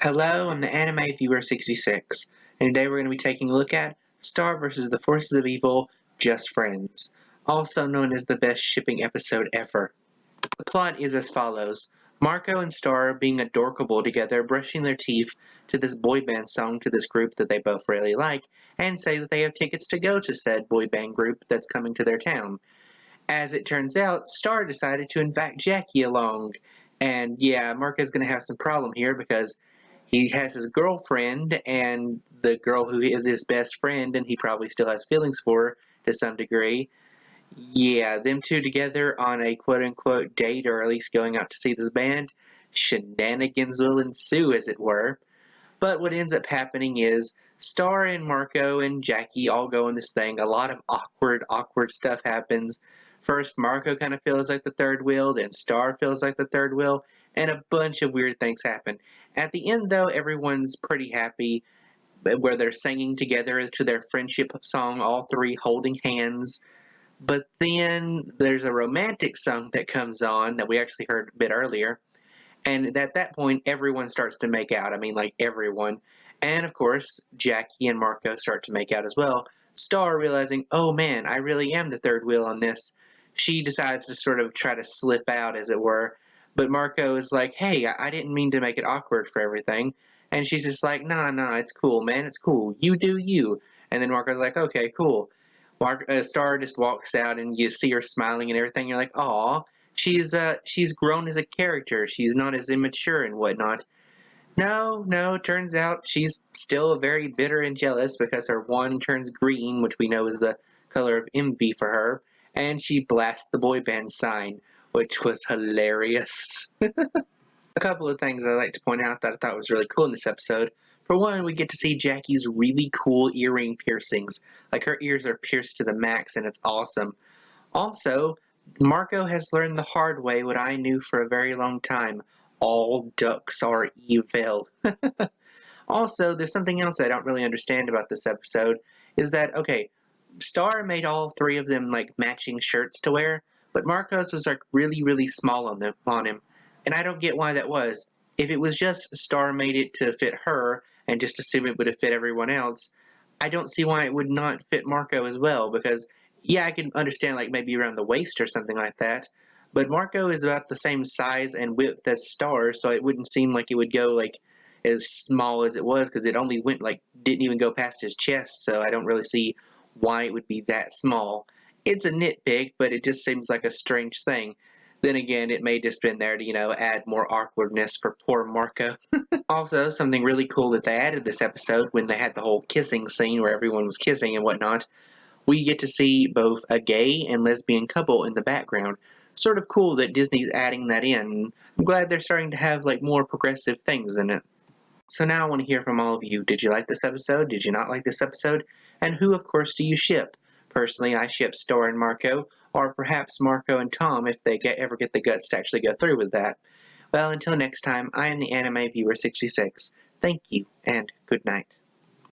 Hello, I'm the Anime Viewer 66, and today we're going to be taking a look at Star vs. the Forces of Evil, Just Friends, also known as the best shipping episode ever. The plot is as follows. Marco and Star are being adorkable together, brushing their teeth to this boy band song to this group that they both really like, and say that they have tickets to go to said boy band group that's coming to their town. As it turns out, Star decided to invite Jackie along, and yeah, Marco's going to have some problem here because he has his girlfriend and the girl who is his best friend, and he probably still has feelings for her to some degree. Yeah, them two together on a quote-unquote date, or at least going out to see this band, shenanigans will ensue, as it were. But what ends up happening is Star and Marco and Jackie all go in this thing. A lot of awkward stuff happens. First, Marco kind of feels like the third wheel, then Star feels like the third wheel, and a bunch of weird things happen. At the end, though, everyone's pretty happy, where they're singing together to their friendship song, all three holding hands. But then there's a romantic song that comes on that we actually heard a bit earlier. And at that point, everyone starts to make out. I mean, like everyone. And of course, Jackie and Marco start to make out as well. Star realizing, oh man, I really am the third wheel on this. She decides to sort of try to slip out, as it were. But Marco is like, hey, I didn't mean to make it awkward for everything. And she's just like, nah, it's cool, man, it's cool. You do you. And then Marco's like, okay, cool. Star just walks out, and you see her smiling and everything. You're like, aw, she's grown as a character. She's not as immature and whatnot. No, turns out she's still very bitter and jealous because her wand turns green, which we know is the color of envy for her, and she blasts the boy band sign, which was hilarious. A couple of things I'd like to point out that I thought was really cool in this episode. For one, we get to see Jackie's really cool earring piercings. Like, her ears are pierced to the max, and it's awesome. Also, Marco has learned the hard way what I knew for a very long time. All ducks are evil. Also, there's something else I don't really understand about this episode, is that, okay, Star made all three of them, like, matching shirts to wear, but Marco's was, like, really small on him, and I don't get why that was. If it was just Star made it to fit her, and just assume it would have fit everyone else, I don't see why it would not fit Marco as well, because yeah, I can understand like maybe around the waist or something like that, but Marco is about the same size and width as Star, so it wouldn't seem like it would go like as small as it was, because it only went like didn't even go past his chest, so I don't really see why it would be that small. It's a nitpick, but it just seems like a strange thing. Then again, it may just been there to, add more awkwardness for poor Marco. Also, something really cool that they added this episode when they had the whole kissing scene where everyone was kissing and whatnot, we get to see both a gay and lesbian couple in the background. Sort of cool that Disney's adding that in. I'm glad they're starting to have like more progressive things in it. So now I want to hear from all of you. Did you like this episode? Did you not like this episode? And who, of course, do you ship? Personally, I ship Star and Marco, or perhaps Marco and Tom if they ever get the guts to actually go through with that. Well, until next time, I am the Anime Viewer 66. Thank you, and good night.